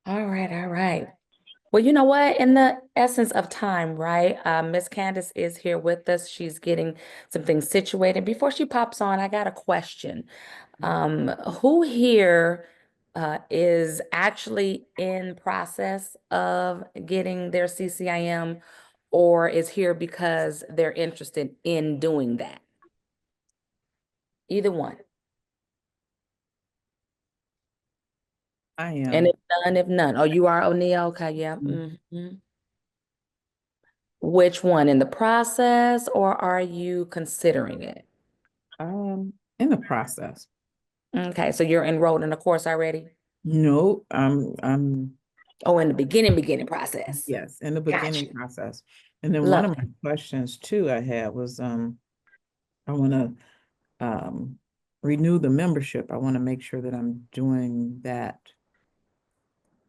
All right, all right. Well, you know what? In the essence of time, right? Miss Candice is here with us. She's getting some things situated. Before she pops on, I got a question. Who here is actually in process of getting their CCIM or is here because they're interested in doing that? Either one. I And am. if none. Oh, you are O'Neill? Okay, yeah. Mm. Which one, in the process or are you considering it? In the process. Okay, so you're enrolled in the course already? No, I'm Oh, in the beginning process. yes, in the Got beginning you. process. And then one of my Lovely. questions too I had was I want to renew the membership. I want to make sure that I'm doing that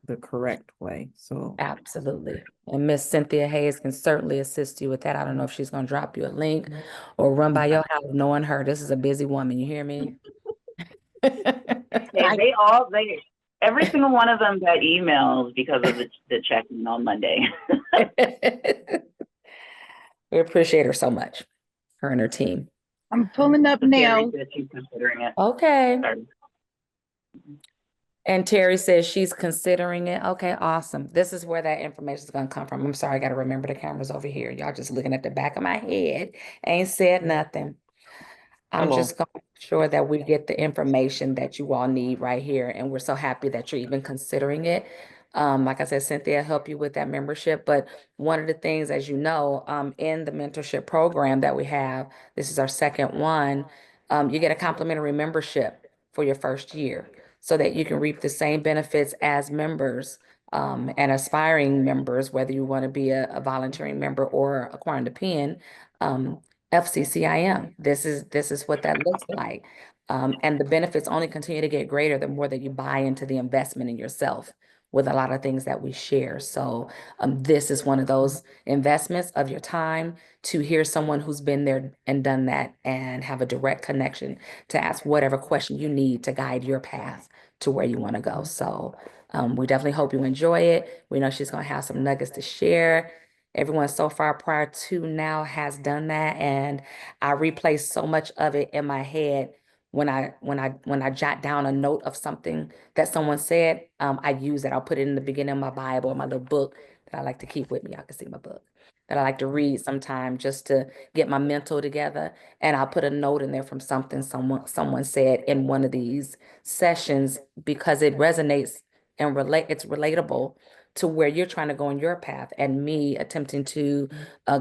the correct way. So Absolutely. And Miss Cynthia Hayes can certainly assist you with that. I don't know if she's going to drop you a link or run by your house knowing her. This is a busy woman. You hear me? Hey, every single one of them got emails because of the check-in on Monday. We appreciate her so much, her and her team. I'm pulling up So Terry now. said she's considering it. Okay. Sorry. And Terry says she's considering it. Okay, awesome. This is where that information is going to come from. I'm sorry, I got to remember the cameras over here. Y'all just looking at the back of my head. Ain't said nothing. I'm Hello. just going to make sure that we get the information that you all need right here. And we're so happy that you're even considering it. Like I said, Cynthia help you with that membership. But one of the things, as you know, in the mentorship program that we have, this is our second one, you get a complimentary membership for your first year so that you can reap the same benefits as members and aspiring members, whether you want to be a volunteering member or acquiring the PIN. FCCIM. This is what that looks like. And the benefits only continue to get greater the more that you buy into the investment in yourself with a lot of things that we share. So this is one of those investments of your time to hear someone who's been there and done that and have a direct connection to ask whatever question you need to guide your path to where you want to go. So we definitely hope you enjoy it. We know she's going to have some nuggets to share. Everyone so far prior to now has done that, and I replay so much of it in my head when I jot down a note of something that someone said. I use it. I'll put it in the beginning of my Bible or my little book that I like to keep with me. I can see my book that I like to read sometime just to get my mental together. And I'll put a note in there from something someone said in one of these sessions because it resonates and it's relatable to where you're trying to go in your path and me attempting to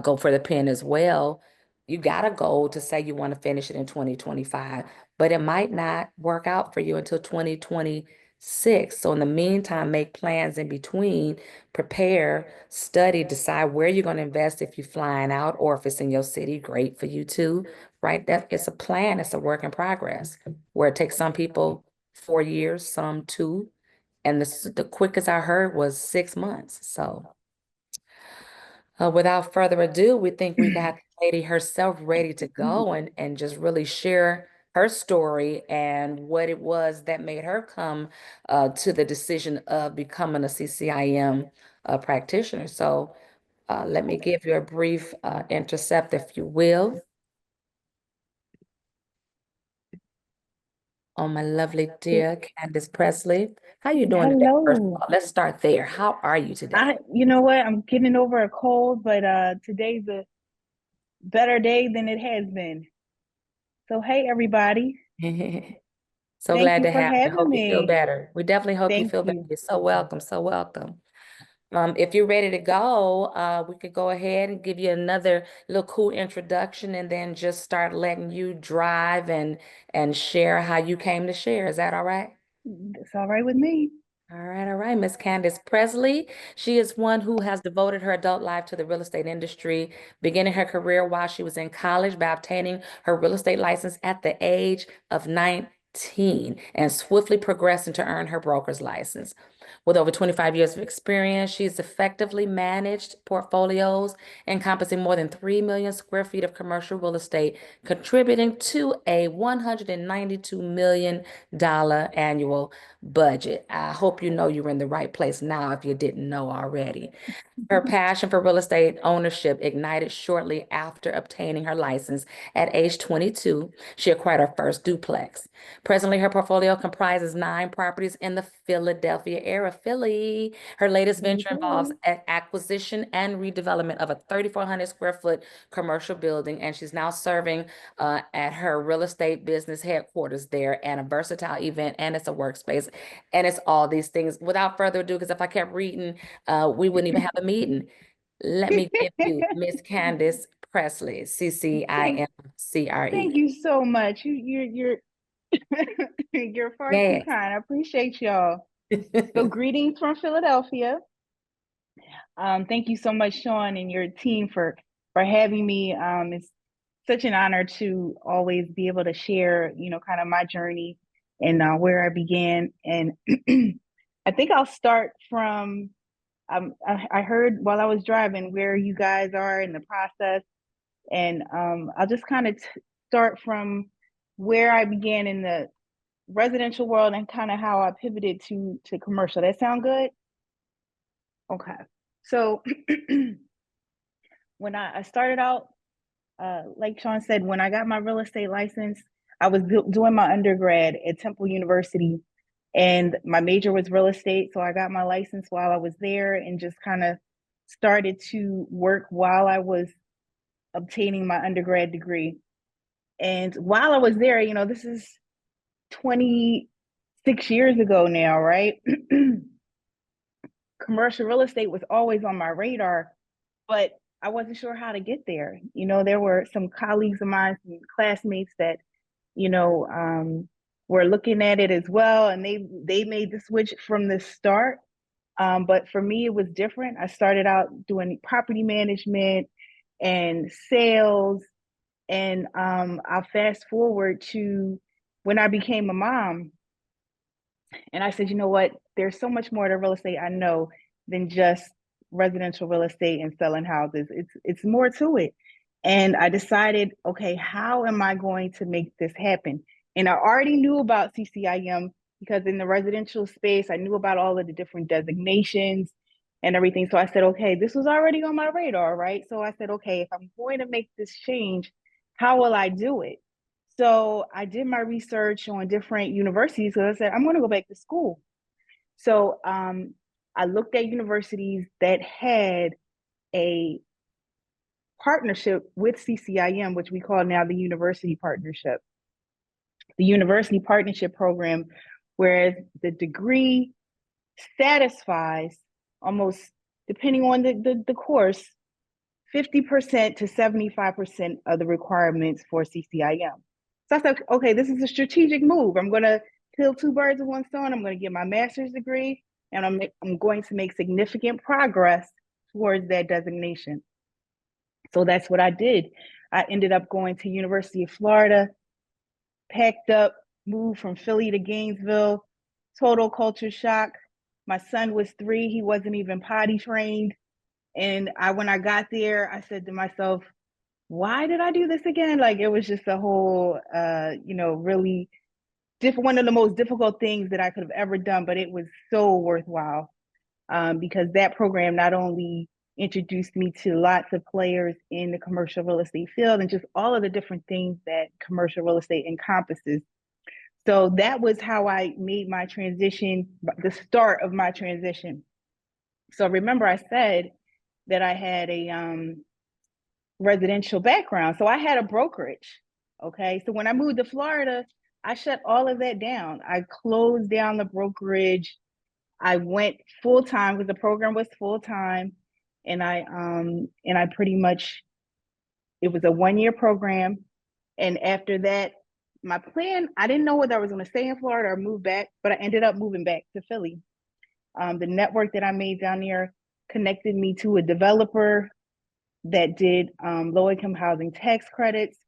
go for the pen as well. You got a goal to say you want to finish it in 2025, but it might not work out for you until 2026. So in the meantime, make plans in between, prepare, study, decide where you're going to invest if you're flying out or if it's in your city, great for you too, right? That it's a plan, it's a work in progress where it takes some people 4 years, some two, and the quickest I heard was 6 months. So without further ado, we think we got the lady herself ready to go and just really share her story and what it was that made her come to the decision of becoming a CCIM practitioner. So let me give you a brief intercept, if you will, on my lovely dear Candice Pressley. How you doing today? First of Hello. all, let's start there. How are you today? You know what? I'm getting over a cold, but today's a better day than it has been. So hey everybody. So Thank glad you to for have you. having Hope you feel me. better. We definitely hope you Thank feel better. you. You're so welcome. So welcome. If you're ready to go, we could go ahead and give you another little cool introduction and then just start letting you drive and share how you came to share. Is that all right? It's all right with me. All right, Miss Candice Presley. She is one who has devoted her adult life to the real estate industry, beginning her career while she was in college by obtaining her real estate license at the age of 19 and swiftly progressing to earn her broker's license. With over 25 years of experience, she's effectively managed portfolios encompassing more than 3 million square feet of commercial real estate, contributing to a $192 million annual budget. I hope you know you're in the right place now if you didn't know already. Her passion for real estate ownership ignited shortly after obtaining her license. At age 22, she acquired her first duplex. Presently, her portfolio comprises 9 properties in the Philadelphia area. Philly. Her latest venture involves acquisition and redevelopment of a 3,400 square foot commercial building, and she's now serving at her real estate business headquarters there, and a versatile event, and it's a workspace, and it's all these things. Without further ado, because if I kept reading, we wouldn't even have a meeting. Let me give you Miss Candis Pressley, CCIM CRE. Thank you so much. You're you're far too Yes. kind. I appreciate y'all. So greetings from Philadelphia. Thank you so much, Sean, and your team for having me. It's such an honor to always be able to share, kind of my journey and where I began. And I think I'll start from I heard while I was driving where you guys are in the process, and I'll just kind of start from where I began in the residential world and kind of how I pivoted to commercial. That sound good? Okay. So when I started out, like Sean said, when I got my real estate license, I was doing my undergrad at Temple University, and my major was real estate. So I got my license while I was there and just kind of started to work while I was obtaining my undergrad degree. And while I was there, this is 26 years ago now, right? Commercial real estate was always on my radar, but I wasn't sure how to get there. There were some colleagues of mine, some classmates that, were looking at it as well, and they made the switch from the start. But for me, it was different. I started out doing property management and sales, and I'll fast forward to when I became a mom. And I said, you know what? There's so much more to real estate I know than just residential real estate and selling houses. It's more to it. And I decided, okay, how am I going to make this happen? And I already knew about CCIM because in the residential space, I knew about all of the different designations and everything. So I said, okay, this was already on my radar, right? So I said, okay, if I'm going to make this change, how will I do it? So I did my research on different universities. So I said, I'm going to go back to school. So I looked at universities that had a partnership with CCIM, which we call now the University Partnership. The University Partnership Program, whereas the degree satisfies almost, depending on the course, 50% to 75% of the requirements for CCIM. So I said, okay, this is a strategic move. I'm going to kill 2 birds with 1 stone. I'm going to get my master's degree, and I'm going to make significant progress towards that designation. So that's what I did. I ended up going to University of Florida, packed up, moved from Philly to Gainesville, total culture shock. My son was 3. He wasn't even potty trained. And when I got there, I said to myself, why did I do this again? Like, it was just a whole, really one of the most difficult things that I could have ever done, but it was so worthwhile because that program not only introduced me to lots of players in the commercial real estate field and just all of the different things that commercial real estate encompasses. So that was how I made my transition, the start of my transition. So remember I said that I had a residential background. So I had a brokerage. Okay. So when I moved to Florida, I shut all of that down. I closed down the brokerage. I went full time because the program was full time. And I pretty much, it was a 1-year program. And after that, my plan, I didn't know whether I was going to stay in Florida or move back, but I ended up moving back to Philly. The network that I made down there connected me to a developer that did low-income housing tax credits.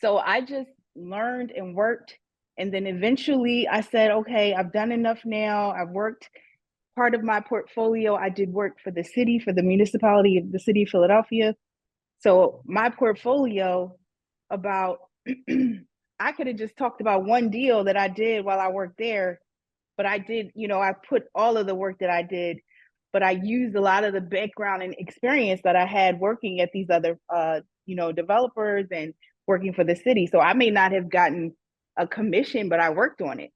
So I just learned and worked And then eventually I said, okay, I've done enough now. I've worked part of my portfolio. I did work for the city, for the municipality of the city of Philadelphia. So my portfolio about, I could have just talked about one deal that I did while I worked there, but I did, I put all of the work that I did, but I used a lot of the background and experience that I had working at these other, developers and working for the city. So I may not have gotten a commission, but I worked on it.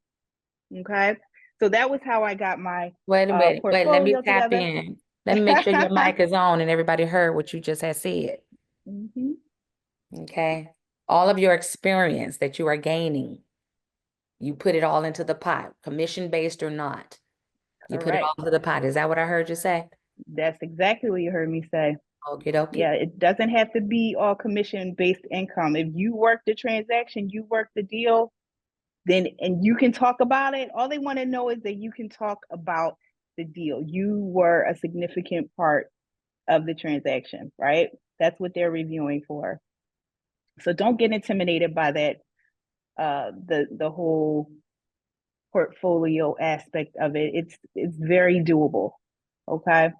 Okay. So that was how I got my Wait a minute. Wait, let me portfolio tap together. in. Let me make sure your mic is on and everybody heard what you just had said. Mhm. Okay. All of your experience that you are gaining, you put it all into the pot, commission-based or not. You put it all Correct. into the pot. Is that what I heard you say? That's exactly what you heard me say. Okie dokie. Yeah, it doesn't have to be all commission-based income. If you work the transaction, you work the deal, then and you can talk about it. All they want to know is that you can talk about the deal. You were a significant part of the transaction, right? That's what they're reviewing for. So don't get intimidated by that, the whole portfolio aspect of it. It's very doable. Okay.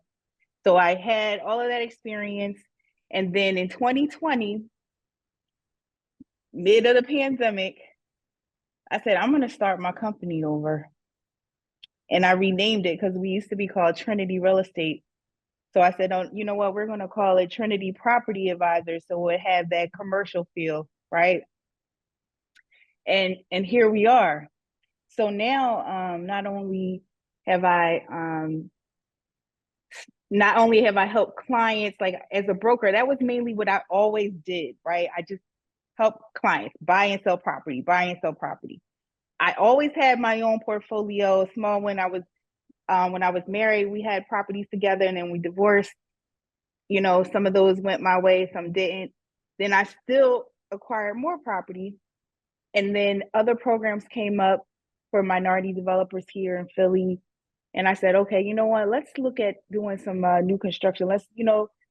So I had all of that experience. And then in 2020, mid of the pandemic, I said, I'm going to start my company over. And I renamed it because we used to be called Trinity Real Estate. So I said, oh, you know what? We're going to call it Trinity Property Advisors. So it had that commercial feel, right? And here we are. So now, not only have I helped clients, like as a broker, that was mainly what I always did, right? I just help clients buy and sell property, buy and sell property. I always had my own portfolio, small. When I was married, we had properties together, and then we divorced. Some of those went my way, some didn't. Then I still acquired more property, and then other programs came up for minority developers here in Philly. And I said, okay, you know what? Let's look at doing some new construction.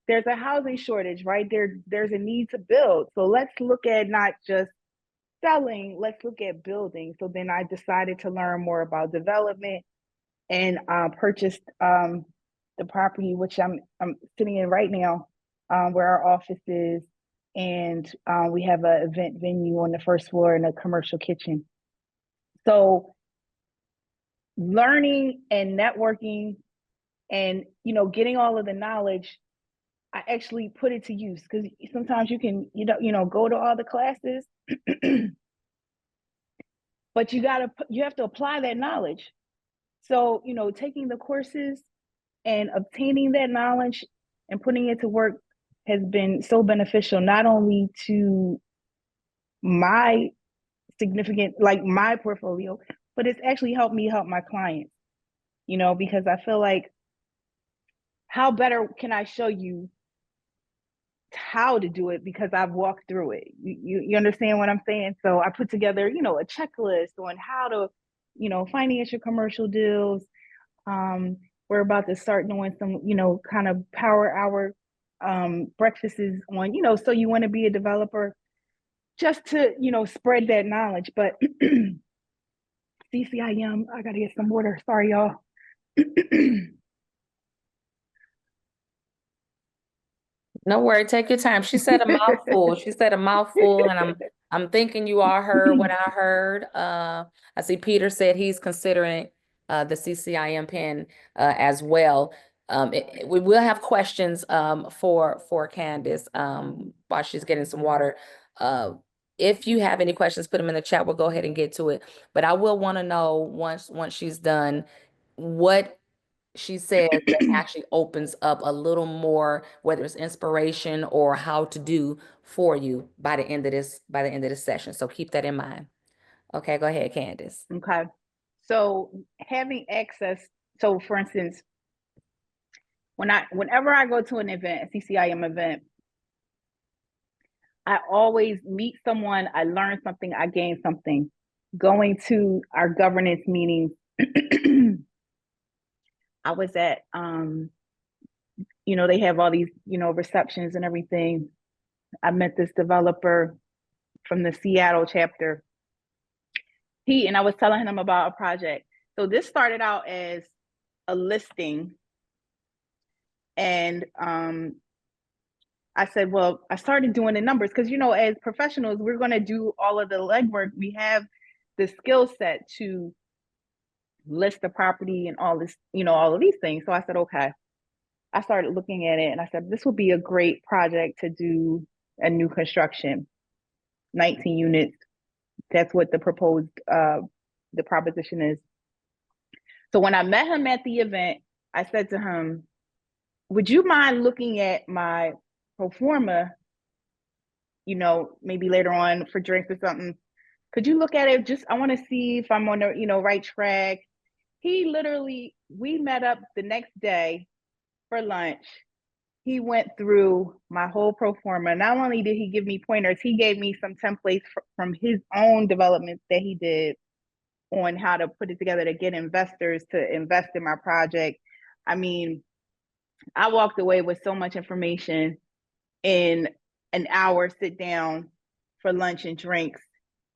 There's a housing shortage, right? There's a need to build. So let's look at not just selling, let's look at building. So then I decided to learn more about development and purchased the property, which I'm sitting in right now, where our office is. And we have an event venue on the first floor and a commercial kitchen. So learning and networking and, getting all of the knowledge, I actually put it to use, because sometimes you can, go to all the classes, but you have to apply that knowledge. So, taking the courses and obtaining that knowledge and putting it to work has been so beneficial, not only to my my portfolio, but it's actually helped me help my clients, because I feel like, how better can I show you how to do it, because I've walked through it. You understand what I'm saying? So I put together, a checklist on how to, finance your commercial deals. We're about to start doing some, kind of power hour breakfasts on, so you want to be a developer, just to, spread that knowledge. But CCIM, I gotta get some water. Sorry, y'all. No worry, take your time. She said a mouthful. She said a mouthful, and I'm thinking you all heard what I heard. I see Peter said he's considering the CCIM pen as well. We will have questions for Candis while she's getting some water. If you have any questions, put them in the chat. We'll go ahead and get to it. But I will want to know once she's done what she says that actually opens up a little more, whether it's inspiration or how to do for you by the end of this session. So keep that in mind. Okay, go ahead, Candis. Okay. So having access, so for instance, whenever I go to an event, a CCIM event, I always meet someone, I learn something, I gain something. Going to our governance meetings, I was at, they have all these, receptions and everything. I met this developer from the Seattle chapter. and I was telling him about a project. So this started out as a listing, and I said, well, I started doing the numbers because, as professionals, we're going to do all of the legwork. We have the skill set to list the property and all this, all of these things. So I said, okay. I started looking at it and I said, this would be a great project to do a new construction, 19 units. That's what the proposition is. So when I met him at the event, I said to him, would you mind looking at my pro forma, maybe later on for drinks or something? Could you look at it? I want to see if I'm on the, right track. We met up the next day for lunch. He went through my whole pro forma. Not only did he give me pointers, he gave me some templates from his own developments that he did on how to put it together to get investors to invest in my project. I mean, I walked away with so much information in an hour sit down for lunch and drinks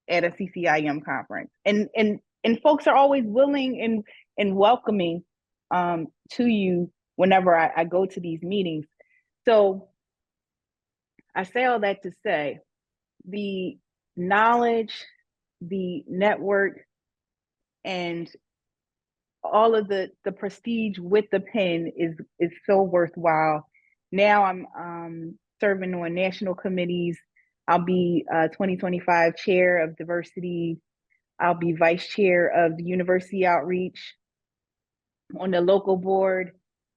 at a CCIM conference. And folks are always willing and welcoming to you whenever I go to these meetings. So I say all that to say the knowledge, the network, and all of the prestige with the pen is so worthwhile. Now I'm serving on national committees. I'll be 2025 chair of diversity. I'll be vice chair of the university outreach. On the local board,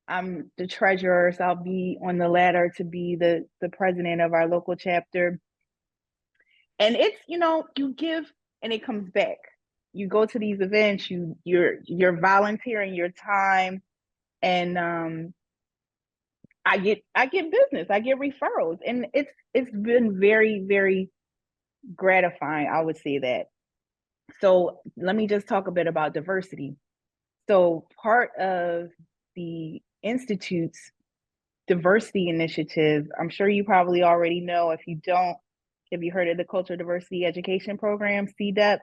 I'm the treasurer, so I'll be on the ladder to be the president of our local chapter. And it's, you give and it comes back. You go to these events, you're volunteering your time, and I get business, I get referrals, and it's been very, very gratifying, I would say that. So let me just talk a bit about diversity. So part of the Institute's diversity initiative, I'm sure you probably already know. If you don't, have you heard of the Cultural Diversity Education Program, CDEP?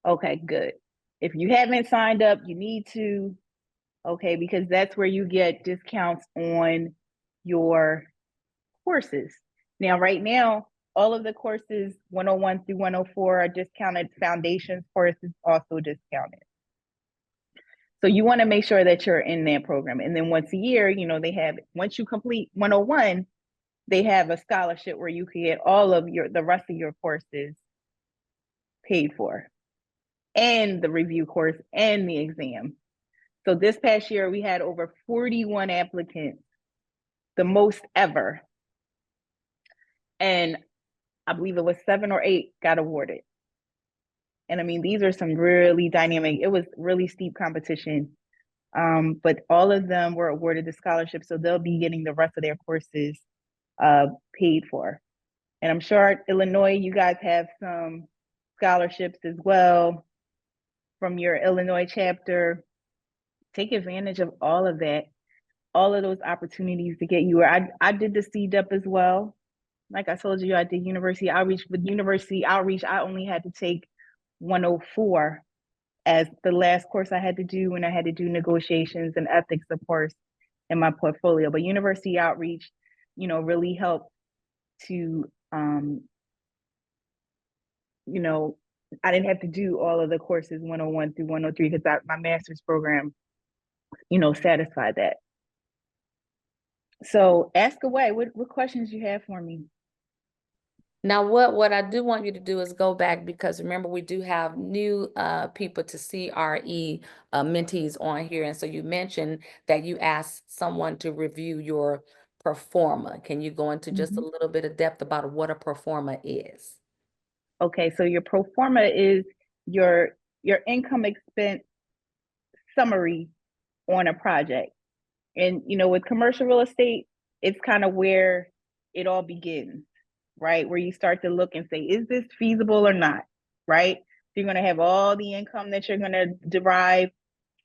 Okay, good. If you haven't signed up, you need to, okay, because that's where you get discounts on your courses. Now, right now, all of the courses 101 through 104 are discounted. Foundations courses also discounted. So you want to make sure that you're in that program. And then once a year, once you complete 101, they have a scholarship where you can get all of the rest of your courses paid for, and the review course and the exam. So this past year, we had over 41 applicants, the most ever. And I believe it was 7 or 8 got awarded. And I mean, these are some really dynamic, it was really steep competition. But all of them were awarded the scholarship, so they'll be getting the rest of their courses paid for. And I'm sure Illinois, you guys have some scholarships as well from your Illinois chapter. Take advantage of all of that, all of those opportunities to get you. I did the CDEP as well. Like I told you, I did university outreach. With university outreach, I only had to take 104 as the last course I had to do, when I had to do negotiations and ethics, of course, in my portfolio. But university outreach, really helped to, I didn't have to do all of the courses 101 through 103 because my master's program, satisfied that. So ask away. What questions you have for me? Now, what I do want you to do is go back, because remember, we do have new people to CRE mentees on here. And so you mentioned that you asked someone to review your pro forma. Can you go into just a little bit of depth about what a pro forma is? Okay, so your pro forma is your income expense summary on a project. And, with commercial real estate, it's kind of where it all begins, right? Where you start to look and say, is this feasible or not, right? So you're going to have all the income that you're going to derive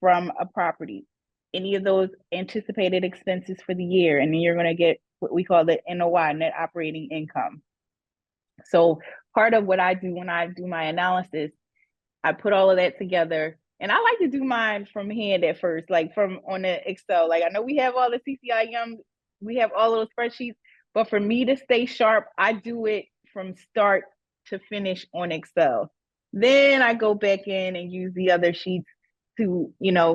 from a property, any of those anticipated expenses for the year, and then you're going to get what we call the NOI, net operating income. So part of what I do when I do my analysis, I put all of that together. And I like to do mine from hand at first, like from on the Excel. Like I know we have all the CCIM, we have all those spreadsheets, but for me to stay sharp, I do it from start to finish on Excel. Then I go back in and use the other sheets to,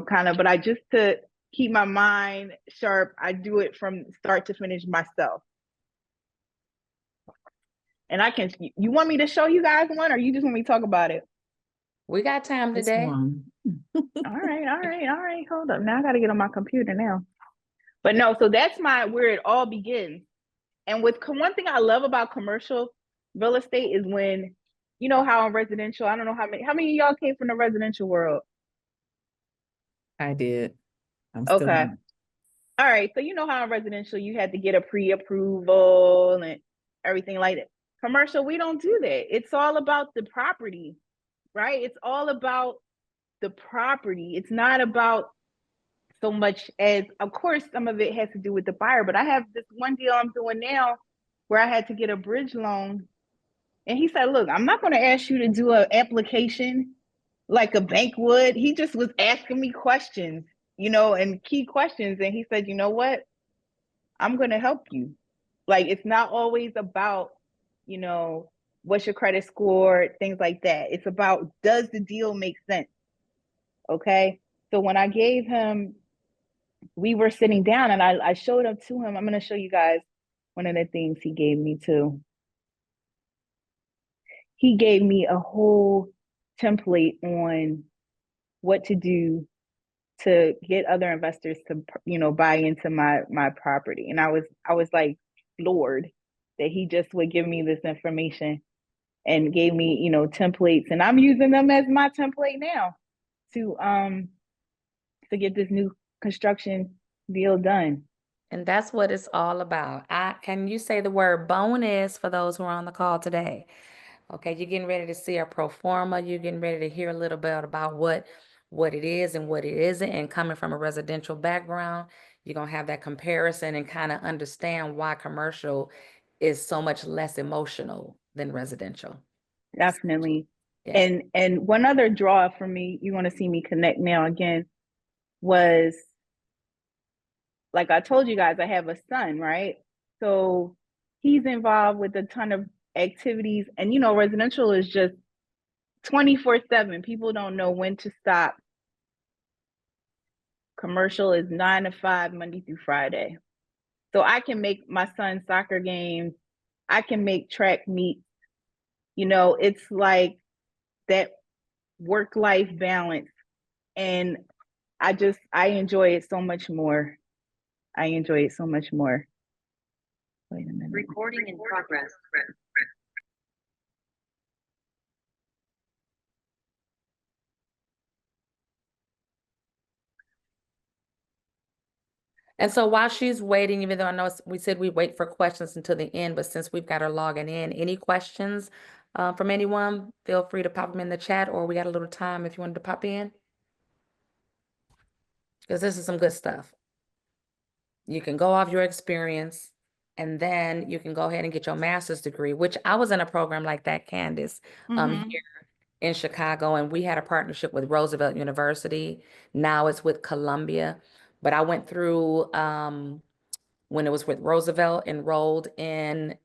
kind of, but I just to keep my mind sharp, I do it from start to finish myself. And you want me to show you guys one, or you just want me to talk about it? We got time This today. one. All right. Hold up. Now I got to get on my computer now. But no, so that's where it all begins. And one thing I love about commercial real estate is when, how in residential, I don't know how many of y'all came from the residential world? I did. I'm still Okay. in. All right. So you know how in residential you had to get a pre-approval and everything like that. Commercial, we don't do that. It's all about the property, right? It's all about the property. It's not about so much as, of course, some of it has to do with the buyer, but I have this one deal I'm doing now where I had to get a bridge loan. And he said, look, I'm not going to ask you to do an application like a bank would. He just was asking me questions, and key questions. And he said, you know what? I'm going to help you. Like, it's not always about, what's your credit score, things like that. It's about, does the deal make sense? Okay. So when I gave him, we were sitting down and I showed up to him. I'm going to show you guys one of the things he gave me too. He gave me a whole template on what to do to get other investors to, buy into my property. And I was like floored that he just would give me this information and gave me, templates. And I'm using them as my template now to get this new construction deal done. And that's what it's all about. Can you say the word bonus for those who are on the call today? Okay, you're getting ready to see a pro forma. You're getting ready to hear a little bit about what it is and what it isn't. And coming from a residential background, you're going to have that comparison and kind of understand why commercial is so much less emotional than residential. Definitely. Yeah. And one other draw for me, you want to see me connect now again, was like I told you guys, I have a son, right? So he's involved with a ton of activities. And, residential is just 24/7. People don't know when to stop. Commercial is 9 to 5, Monday through Friday. So I can make my son's soccer games. I can make track meets. It's like that work-life balance. And I enjoy it so much more. Wait a minute. Recording in progress. And so while she's waiting, even though I know we said we wait for questions until the end, but since we've got her logging in, any questions from anyone, feel free to pop them in the chat, or we got a little time if you wanted to pop in. Because this is some good stuff. You can go off your experience, and then you can go ahead and get your master's degree, which I was in a program like that, Candis, here in Chicago, and we had a partnership with Roosevelt University. Now it's with Columbia, but I went through when it was with Roosevelt, enrolled in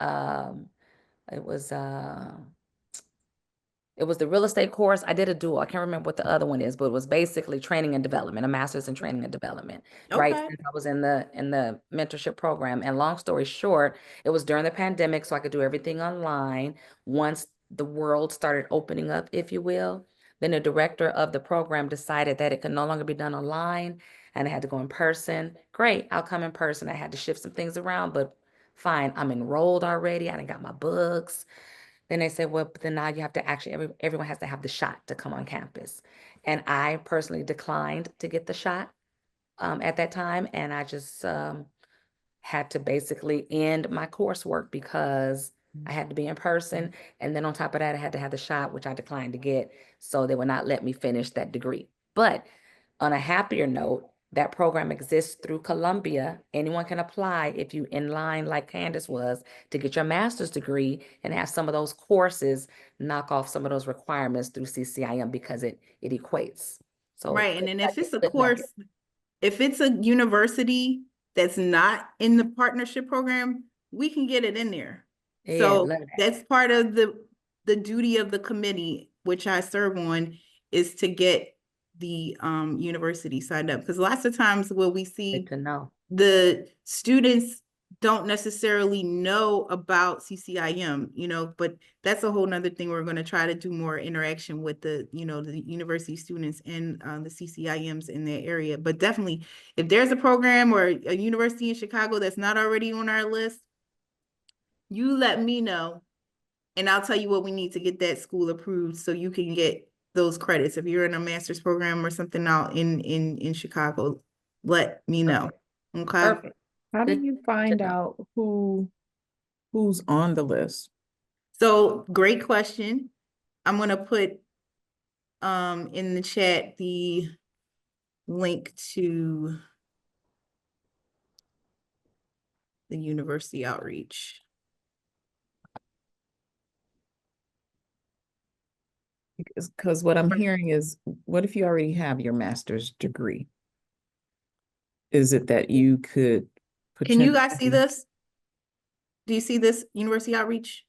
it was the real estate course. I did a dual. I can't remember what the other one is, but it was basically training and development, a master's in training and development, right? Okay. Since I was in the mentorship program. And long story short, it was during the pandemic, so I could do everything online. Once the world started opening up, if you will, then the director of the program decided that it could no longer be done online and I had to go in person. Great, I'll come in person. I had to shift some things around, but fine, I'm enrolled already. I done got my books. Then they said, well, but then now you have to actually, everyone has to have the shot to come on campus. And I personally declined to get the shot at that time. And I just had to basically end my coursework because I had to be in person. And then on top of that, I had to have the shot, which I declined to get. So they would not let me finish that degree. But on a happier note, That program exists through Columbia. Anyone can apply if you in line like Candace was to get your master's degree and have some of those courses knock off some of those requirements through CCIM because it equates. So Right. And then if it's a good nugget. course, if it's a university that's not in the partnership program, we can get it in there. Yeah, So love that. that's part of the duty of the committee, which I serve on, is to get the university signed up. Because lots of times what we see, Good to know. the students don't necessarily know about CCIM, you know, but that's a whole nother thing. We're going to try to do more interaction with the, you know, the university students and the CCIMs in their area. But definitely, if there's a program or a university in Chicago that's not already on our list, you let me know and I'll tell you what we need to get that school approved so you can get those credits. If you're in a master's program or something out in Chicago, let me know. Okay. Perfect. How do Good you to find know. out who's on the list? So great question. I'm gonna put in the chat the link to the university outreach. Because what I'm hearing is, what if you already have your master's degree? Is it that you could Can you guys see potentially- this? Do you see this university outreach?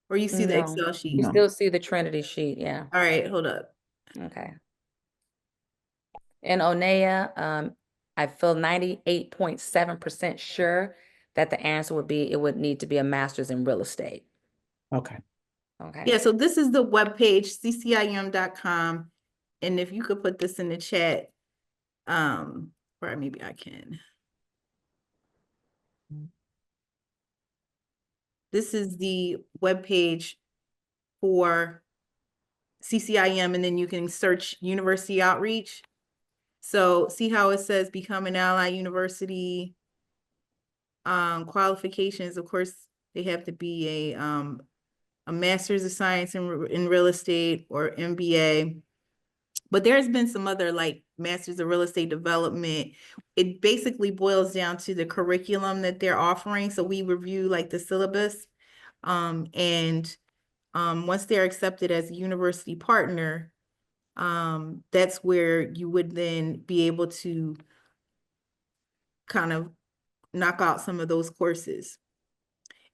Or you see the No. Excel sheet? You No. still see the Trinity sheet, yeah. All right, hold up. Okay. And Onea, I feel 98.7% sure that the answer would be it would need to be a master's in real estate. Okay. Okay. Yeah, so this is the webpage, ccim.com. And if you could put this in the chat, or maybe I can. This is the webpage for CCIM, and then you can search university outreach. So see how it says become an ally university. Qualifications, of course, they have to be a master's of science in real estate or MBA. But there's been some other like masters of real estate development. It basically boils down to the curriculum that they're offering. So we review like the syllabus. And once they're accepted as a university partner, that's where you would then be able to kind of knock out some of those courses.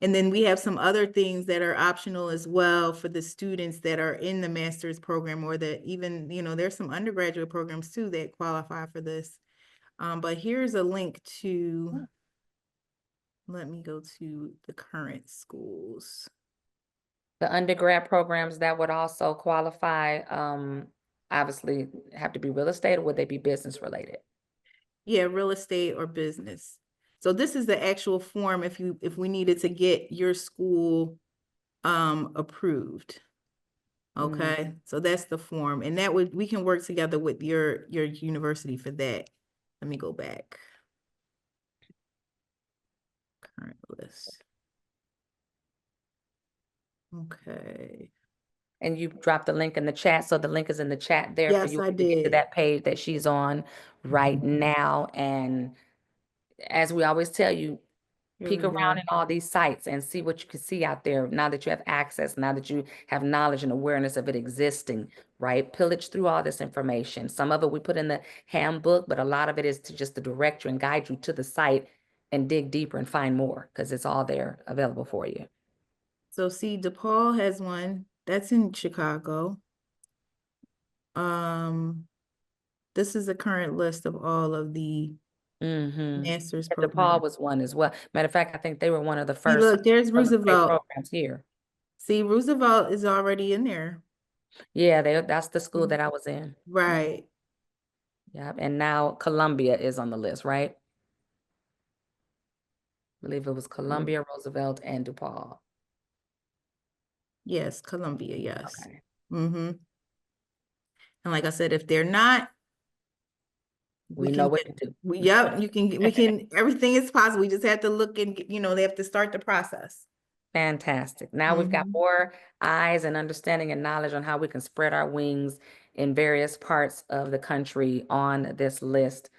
And then we have some other things that are optional as well for the students that are in the master's program, or that even, you know, there's some undergraduate programs too that qualify for this. But here's a link to, let me go to the current schools. The undergrad programs that would also qualify, obviously have to be real estate, or would they be business related? Yeah, real estate or business. So this is the actual form if we needed to get your school approved. Okay, so that's the form, and that we can work together with your university for that. Let me go back. Current list. Okay. And you dropped the link in the chat, so the link is in the chat there for Yes, you I to get to did. that page that she's on right now. And as we always tell you, Here peek we around go. in all these sites and see what you can see out there now that you have access, now that you have knowledge and awareness of it existing, right? Pillage through all this information. Some of it we put in the handbook, but a lot of it is to just to direct you and guide you to the site and dig deeper and find more because it's all there available for you. So see, DePaul has one that's in Chicago. This is the current list of all of the master's DePaul programs. was one as well. Matter of fact, I think they were one of the See, first look, there's real estate Roosevelt. programs here. See, Roosevelt is already in there. Yeah, that's the school that I was in. Right. Yeah, and now Columbia is on the list, right? I believe it was Columbia, Roosevelt, and DePaul. Yes, Columbia, yes. Okay. Mm-hmm. And like I said, if they're not, We know what to do. Yep, we can, everything is possible. We just have to look and, you know, they have to start the process. Fantastic. Now we've got more eyes and understanding and knowledge on how we can spread our wings in various parts of the country on this list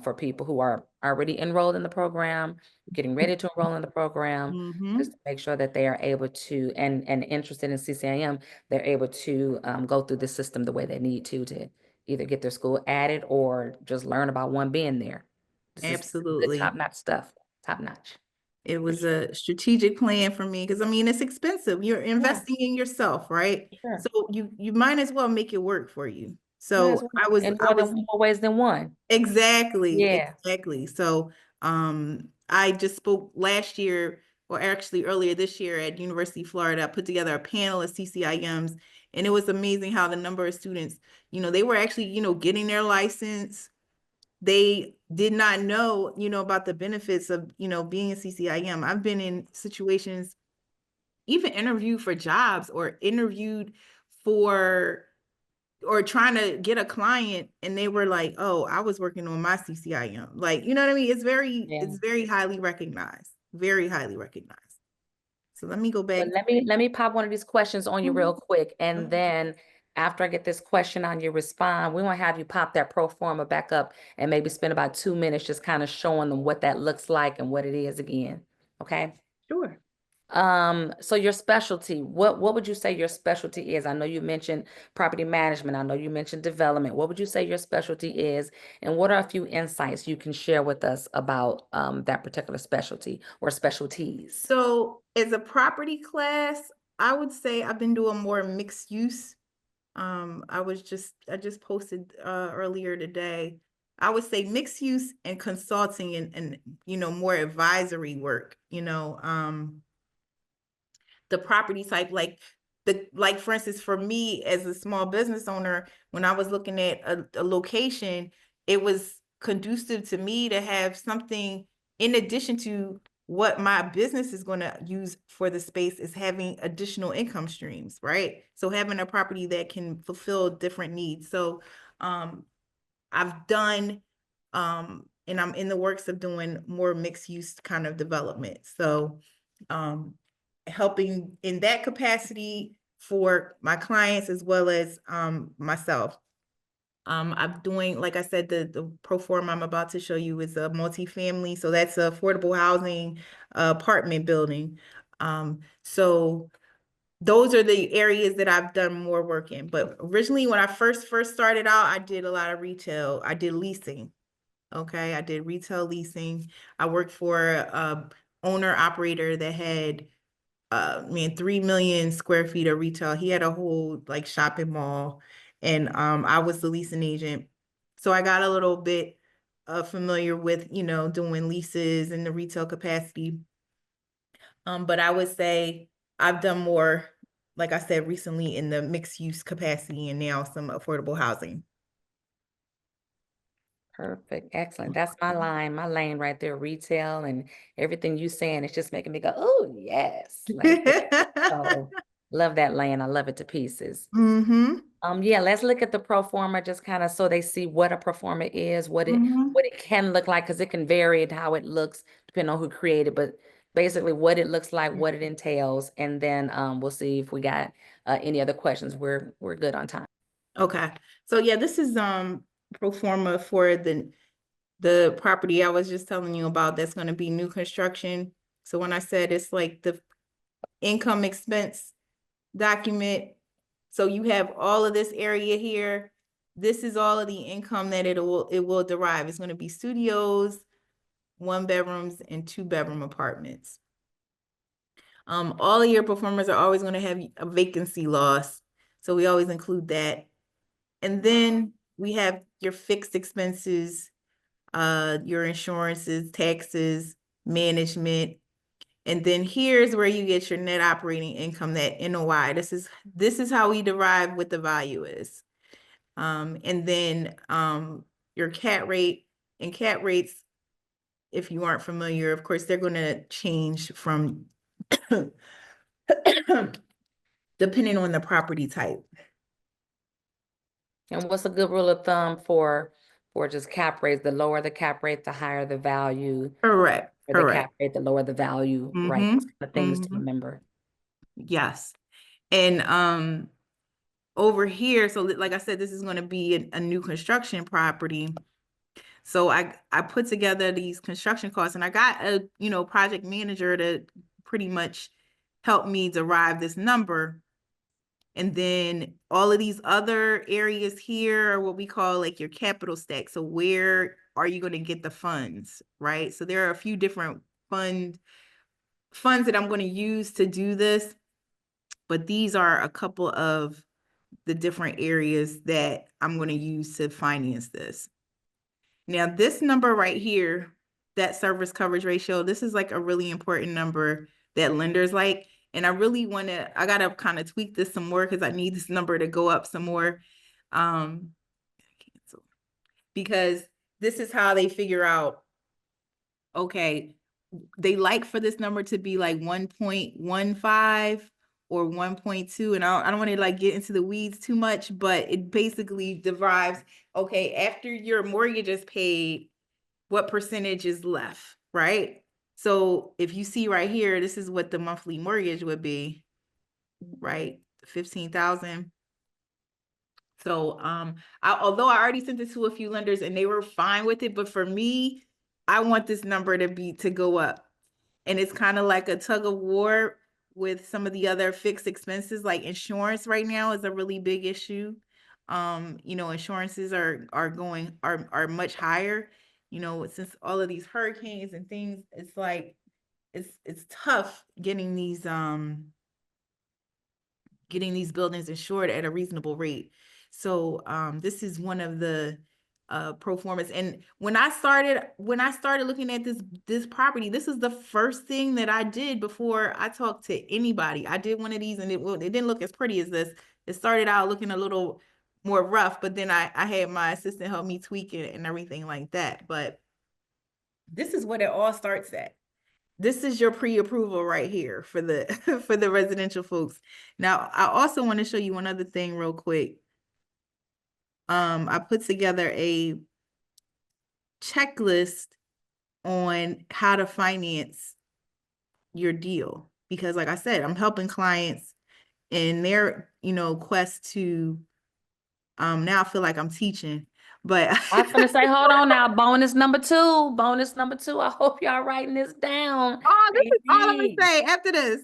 for people who are already enrolled in the program, getting ready to enroll in the program, Mm-hmm. just to make sure that they are able to, and interested in CCIM, they're able to go through the system the way they need to either get their school added or just learn about one being there. This is good Absolutely. top-notch stuff, top-notch. It was a strategic plan for me because I mean it's expensive. You're investing in yourself, right? Sure. So you might as well make it work for you. Might as So well, in more ways than one. exactly, Yeah. exactly. So I just spoke last year, or actually earlier this year at University of Florida. I put together a panel of CCIMs, and it was amazing how the number of students, they were actually, getting their license. They did not know, about the benefits of, being a CCIM. I've been in situations, even interviewed for jobs or interviewed for, or trying to get a client, and they were like, oh, I was working on my CCIM. Like, you know what I mean? It's very highly recognized, very highly recognized. So let me go back. But let me pop one of these questions on you real quick, and then after I get this question on you respond, we want to have you pop that pro forma back up and maybe spend about 2 minutes just kind of showing them what that looks like and what it is again. Okay. Sure. So your specialty, what would you say your specialty is? I know you mentioned property management. I know you mentioned development. What would you say your specialty is? And what are a few insights you can share with us about that particular specialty or specialties? So as a property class, I would say I've been doing more mixed use. I just posted earlier today. I would say mixed use and consulting and more advisory work, the property type, like for instance, for me as a small business owner, when I was looking at a location, it was conducive to me to have something in addition to what my business is going to use for the space, is having additional income streams, right? So having a property that can fulfill different needs. So I've done and I'm in the works of doing more mixed use kind of development. So helping in that capacity for my clients as well as myself. I'm doing, like I said, the pro forma I'm about to show you is a multifamily. So that's affordable housing apartment building. So those are the areas that I've done more work in. But originally, when I first started out, I did a lot of retail. I did leasing. Okay, I did retail leasing. I worked for a owner operator that had 3 million square feet of retail. He had a whole like shopping mall, and I was the leasing agent. So I got a little bit familiar with, doing leases in the retail capacity. But I would say I've done more, like I said, recently in the mixed use capacity and now some affordable housing. Perfect. Excellent. That's my lane right there, retail, and everything you saying, it's just making me go, oh, yes. Like, so love that lane. I love it to pieces. Mm-hmm. Yeah, let's look at the pro forma just kind of so they see what a pro forma is, what Mm-hmm. it can look like, because it can vary in how it looks depending on who created, but basically what it looks like, what it entails, and then we'll see if we got any other questions. We're good on time. Okay. So yeah, this is pro forma for the property I was just telling you about that's going to be new construction. So when I said it's like the income expense document, so you have all of this area here. This is all of the income that it will derive. It's going to be studios, 1-bedrooms, and 2-bedroom apartments. All of your performers are always going to have a vacancy loss, so we always include that. And then we have your fixed expenses, your insurances, taxes, management. And then here's where you get your net operating income, that NOI. This is how we derive what the value is. And then your CAT rate, and CAT rates, if you aren't familiar, of course, they're going to change from depending on the property type. And what's a good rule of thumb for just cap rates? The lower the cap rate, the higher the value. Correct. For the cap rate, the lower the value, right? Those kind of things to remember. Yes. And over here, so like I said, this is going to be a new construction property. So I put together these construction costs, and I got a, project manager to pretty much help me derive this number. And then all of these other areas here are what we call like your capital stack. So where are you going to get the funds, right? So there are a few different funds that I'm going to use to do this, but these are a couple of the different areas that I'm going to use to finance this. Now, this number right here, that service coverage ratio, this is like a really important number that lenders like. And I really want to, I got to kind of tweak this some more because I need this number to go up some more. Because this is how they figure out, okay, they like for this number to be like 1.15 or 1.2. And I don't want to like get into the weeds too much, but it basically derives, okay, after your mortgage is paid, what percentage is left, right? So if you see right here, this is what the monthly mortgage would be, right? 15,000. So although I already sent it to a few lenders and they were fine with it, but for me, I want this number to go up. And it's kind of like a tug of war with some of the other fixed expenses, like insurance right now is a really big issue. Insurances are much higher, since all of these hurricanes and things. It's like it's tough getting these buildings insured at a reasonable rate. So this is one of the pro formas. And when I started looking at this property, this is the first thing that I did before I talked to anybody. I did one of these and it didn't look as pretty as this. It started out looking a little more rough, but then I had my assistant help me tweak it and everything like that. But this is what it all starts at. This is your pre-approval right here for the for the residential folks. Now, I also want to show you one other thing real quick. I put together a checklist on how to finance your deal because, like I said, I'm helping clients in their, quest to. Now I feel like I'm teaching, but I was gonna say, hold on now, bonus number two. I hope y'all writing this down. Oh, this is all I'm gonna Baby. say after this.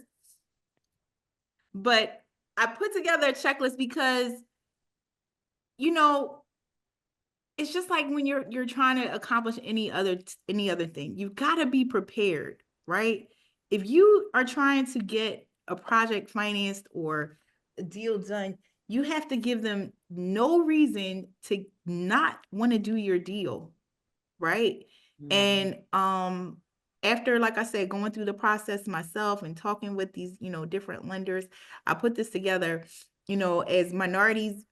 But I put together a checklist because, it's just like when you're trying to accomplish any other thing, you've got to be prepared, right? If you are trying to get a project financed or a deal done, you have to give them no reason to not want to do your deal, right? And after, like I said, going through the process myself and talking with these, different lenders, I put this together, as minorities,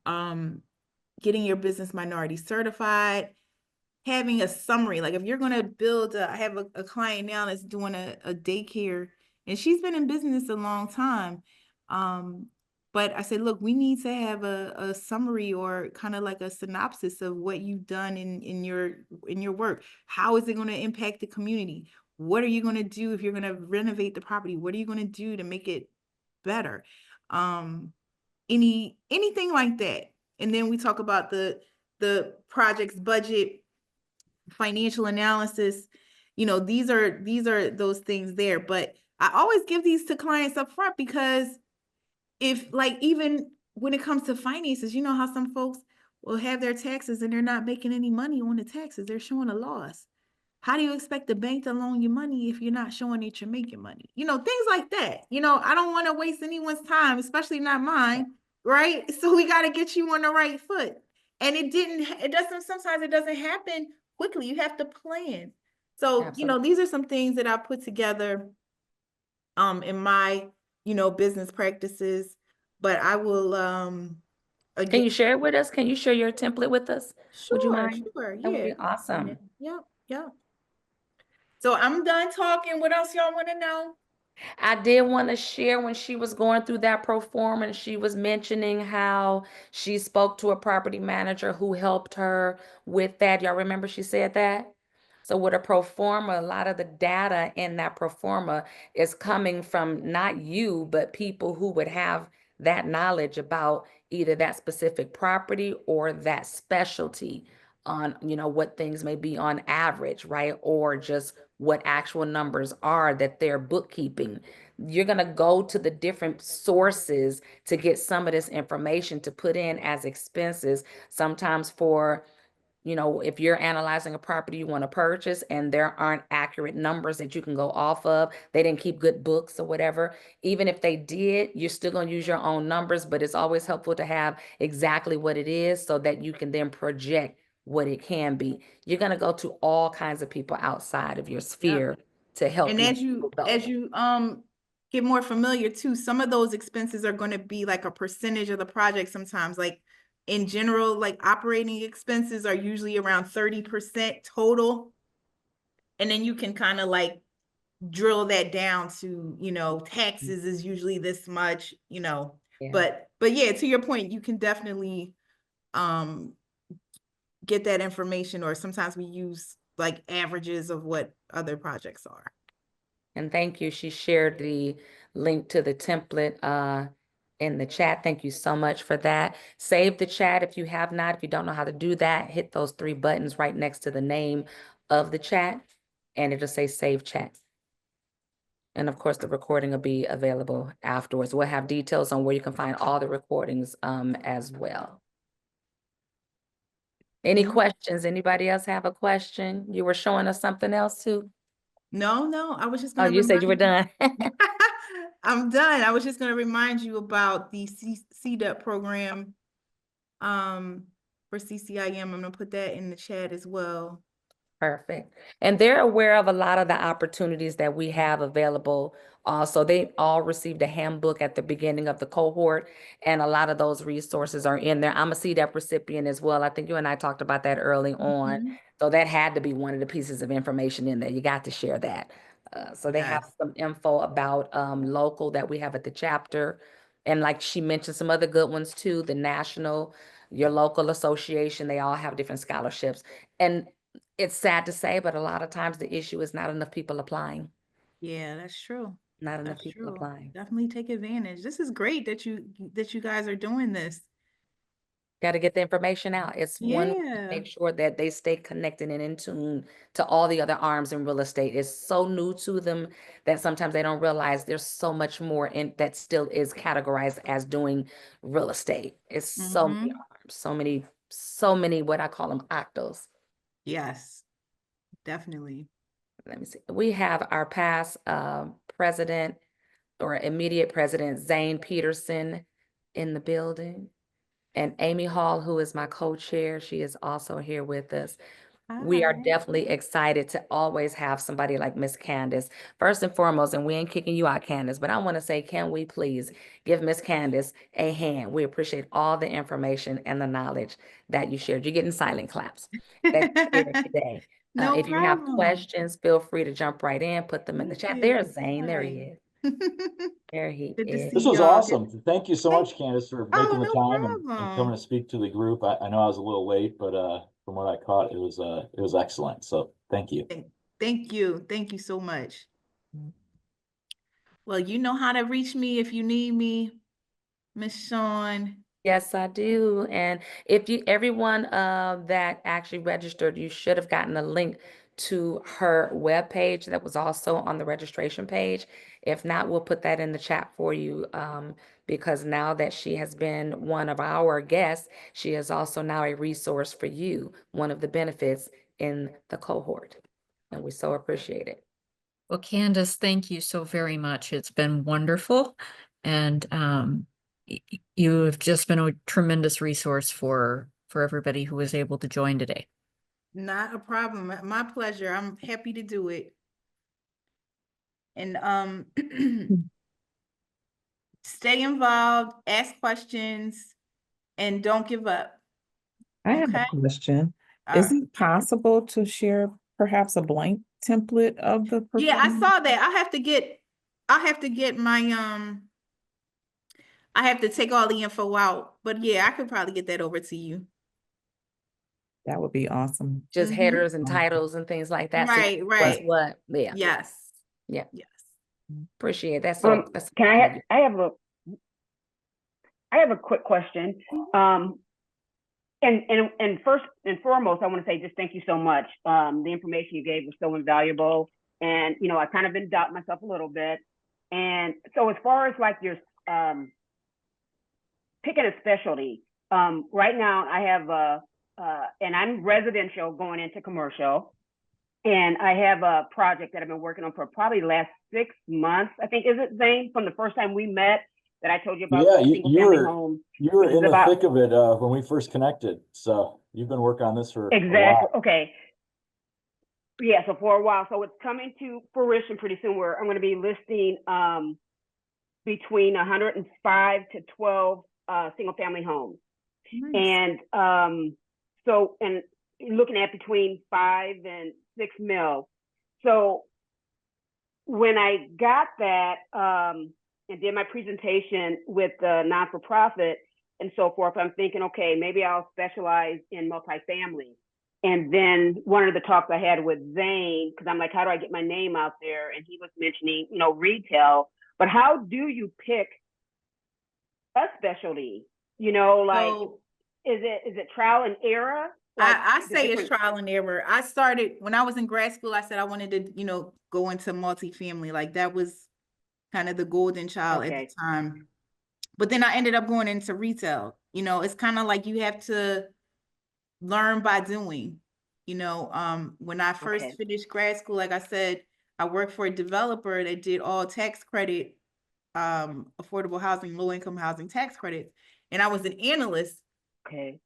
getting your business minority certified, having a summary. Like if you're going to build, I have a client now that's doing a daycare and she's been in business a long time. But I said, look, we need to have a summary or kind of like a synopsis of what you've done in your work. How is it going to impact the community? What are you going to do if you're going to renovate the property? What are you going to do to make it better? Anything like that. And then we talk about the project's budget, financial analysis. These are those things there. But I always give these to clients up front because if like even when it comes to finances, you know how some folks will have their taxes and they're not making any money on the taxes. They're showing a loss. How do you expect the bank to loan you money if you're not showing that you're making money? Things like that. I don't want to waste anyone's time, especially not mine, right? So we got to get you on the right foot. And sometimes it doesn't happen quickly. You have to plan. So, Absolutely. these are some things that I put together in my, business practices, but I will Can again. you share it with us? Can you share your template with us? Would you mind? Sure, That would yeah. be awesome. Yep. So I'm done talking. What else y'all want to know? I did want to share when she was going through that pro forma and she was mentioning how she spoke to a property manager who helped her with that. Y'all remember she said that? So with a pro forma, a lot of the data in that pro forma is coming from not you, but people who would have that knowledge about either that specific property or that specialty on, what things may be on average, right? Or just what actual numbers are that they're bookkeeping. You're going to go to the different sources to get some of this information to put in as expenses, sometimes for if you're analyzing a property you want to purchase and there aren't accurate numbers that you can go off of, they didn't keep good books or whatever. Even if they did, you're still going to use your own numbers, but it's always helpful to have exactly what it is so that you can then project what it can be. You're going to go to all kinds of people outside of your sphere to help And you. as you get more familiar too, some of those expenses are going to be like a percentage of the project sometimes. Like in general, like operating expenses are usually around 30% total. And then you can kind of like drill that down to, taxes is usually this much, Yeah. but yeah, to your point, you can definitely get that information, or sometimes we use like averages of what other projects are. And thank you. She shared the link to the template in the chat. Thank you so much for that. Save the chat if you have not. If you don't know how to do that, hit those 3 buttons right next to the name of the chat, and it'll say save chat. And of course, the recording will be available afterwards. We'll have details on where you can find all the recordings as well. Any questions? Anybody else have a question? You were showing us something else too? No, I was just Oh, going to you said you were done. I'm done. I was just going to remind you about the CDEP program for CCIM. I'm going to put that in the chat as well. Perfect. And they're aware of a lot of the opportunities that we have available. Also, they all received a handbook at the beginning of the cohort, and a lot of those resources are in there. I'm a CDEP recipient as well. I think you and I talked about that early on. So that had to be one of the pieces of information in there. You got to share that. So they have some info about local that we have at the chapter. And like she mentioned, some other good ones too, the national, your local association, they all have different scholarships. And it's sad to say, but a lot of times the issue is not enough people applying. Yeah, that's true. Not enough people applying. Definitely take advantage. This is great that you guys are doing this. Got to get the information out. It's one way to make sure that they stay connected and in tune to all the other arms in real estate. It's so new to them that sometimes they don't realize there's so much more in that still is categorized as doing real estate. It's so many arms, so many what I call them octos. Yes, definitely. Let me see. We have our past president or immediate president, Zane Peterson, in the building. And Amy Hall, who is my co-chair, she is also here with us. We are definitely excited to always have somebody like Miss Candis. First and foremost, and we ain't kicking you out, Candis, but I want to say, can we please give Miss Candis a hand? We appreciate all the information and the knowledge that you shared. You're getting silent claps that you shared today. If you have questions, feel free to jump right in, put them in the chat. There's Zane. There he is. There he is. This was awesome. Thank you so much, Candice, for making the no time and coming to speak to the group. I know I was a little late, but from what I caught, it was excellent. So thank you. Thank you. Thank you so much. Well, you know how to reach me if you need me, Miss Shawn. Yes, I do. And if everyone that actually registered, you should have gotten a link to her webpage that was also on the registration page. If not, we'll put that in the chat for you because now that she has been one of our guests, she is also now a resource for you, one of the benefits in the cohort. And we so appreciate it. Well, Candice, thank you so very much. It's been wonderful. And you have just been a tremendous resource for everybody who was able to join today. Not a problem. My pleasure. I'm happy to do it. And stay involved, ask questions, and don't give up. I have a question. Is it possible to share perhaps a blank template of the Yeah, I proposal? saw that. I have to get my I have to take all the info out, but yeah, I could probably get that over to you. That would be awesome. Just headers and titles and things like that. Right, So right. what? Yeah. Yes. Yeah. Yes. Appreciate that. So that's can I have a quick question. And first and foremost, I want to say just thank you so much. The information you gave was so invaluable. And, you know, I kind of been doubting myself a little bit. And so as far as like your picking a specialty, right now I have and I'm residential going into commercial. And I have a project that I've been working on for probably the last 6 months. I think, is it, Zane, from the first time we met that I told you about Yeah, single family homes? you were which is in the about thick of it when we first connected. So you've been working on this for a exactly. while. Okay. Yeah, so for a while. So it's coming to fruition pretty soon where I'm going to be listing between 105 to 12 single family homes. Nice. And so, and looking at between 5 and 6 mil. So when I got that and did my presentation with the non-for-profit and so forth, I'm thinking, okay, maybe I'll specialize in multifamily. And then one of the talks I had with Zane, because I'm like, how do I get my name out there? And he was mentioning, you know, retail. But how do you pick a specialty? You know, like, So is it trial and error? Like I the say it's different. trial and error. I started when I was in grad school, I said I wanted to, you know, go into multifamily. Like that was kind of the golden child at the Okay. time. But then I ended up going into retail. You know, it's kind of like you have to learn by doing. You know, when I first Okay. finished grad school, like I said, I worked for a developer that did all tax credit, affordable housing, low income housing tax credits. And I was an analyst. Okay.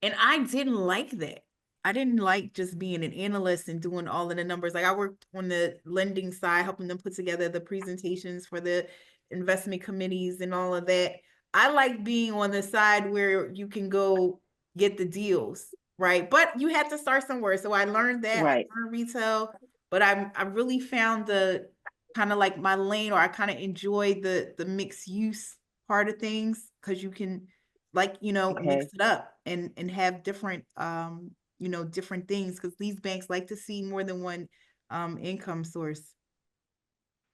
And I didn't like that. I didn't like just being an analyst and doing all of the numbers. Like I worked on the lending side, helping them put together the presentations for the investment committees and all of that. I like being on the side where you can go get the deals, right? But you have to start somewhere. So I learned that. Right. I learned retail, but I really found the kind of like my lane, or I kind of enjoy the mixed use part of things because you can, like, you know, mix Okay. it up and have different you know, different things, because these banks like to see more than one income source.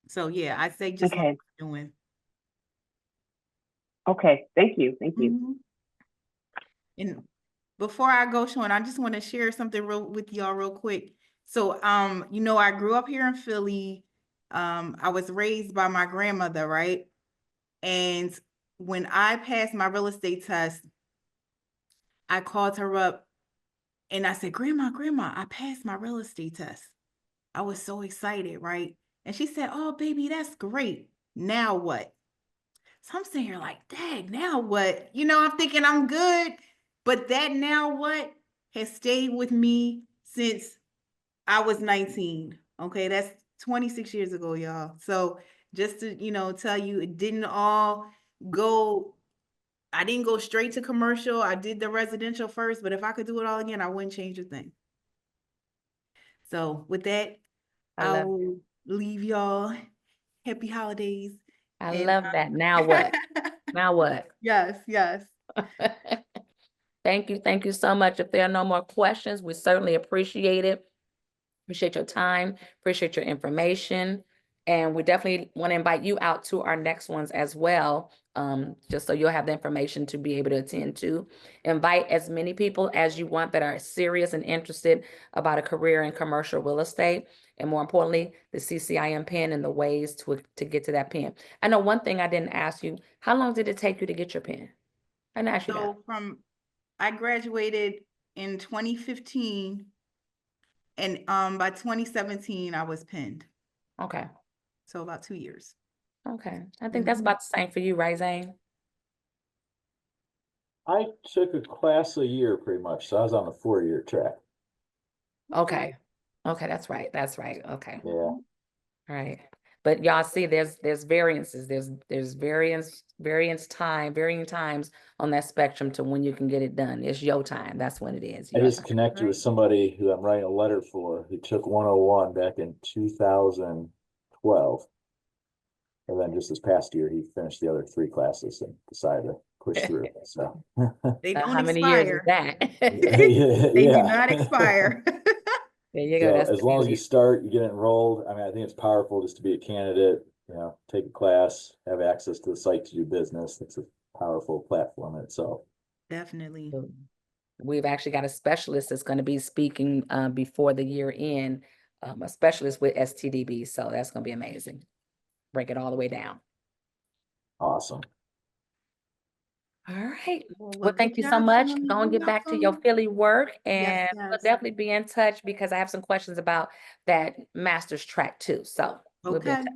So yeah, I say just learn Okay. by doing. Okay. Thank you. Thank you. Mhm. And before I go, Sean, I just want to share something with y'all real quick. So you know, I grew up here in Philly. I was raised by my grandmother, right? And when I passed my real estate test, I called her up and I said, Grandma, I passed my real estate test. I was so excited, right? And she said, oh, baby, that's great. Now what? So I'm sitting here like, dang, now what? You know, I'm thinking I'm good. But that now what has stayed with me since I was 19. Okay, that's 26 years ago, y'all. So just to, you know, tell you, it didn't all go, I didn't go straight to commercial. I did the residential first, but if I could do it all again, I wouldn't change a thing. So with that, I love I'll leave y'all. Happy holidays. I And love that. Now what? Now what? yes, yes. Thank you. Thank you so much. If there are no more questions, we certainly appreciate it. Appreciate your time, appreciate your information. And we definitely want to invite you out to our next ones as well, just so you'll have the information to be able to attend to. Invite as many people as you want that are serious and interested about a career in commercial real estate. And more importantly, the CCIM PIN and the ways to get to that PIN. I know one thing I didn't ask you, how long did it take you to get your PIN? I didn't ask you that. So I graduated in 2015, and by 2017 I was pinned. Okay. So about 2 years. Okay. I think that's about the same for you, right, Zane? I took a class a year pretty much, so I was on the 4-year track. Okay. Okay, that's right. That's right. Okay. Yeah. All right. But y'all see there's variances. There's varying times on that spectrum to when you can get it done. It's your time. That's when it is. I Your just time. connected with somebody who I'm writing a letter for who took 101 back in 2012. And then just this past year, he finished the other 3 classes and decided to push through. So They don't How many years is expire. that? They do yeah. not expire. There you go. So That's as the long as you beauty. start, you get enrolled. I mean, I think it's powerful just to be a candidate, you know, take a class, have access to the site to do business. It's a powerful platform in itself. Definitely. We've actually got a specialist that's going to be speaking before the year end, a specialist with STDB. So that's going to be amazing. Break it all the way down. Awesome. All right. Well, Well, thank good you so job, much. Tony. Go and You're get back to your welcome. Philly work, and Yes, we'll yes. definitely be in touch because I have some questions about that master's track too. So we'll be in Okay. touch.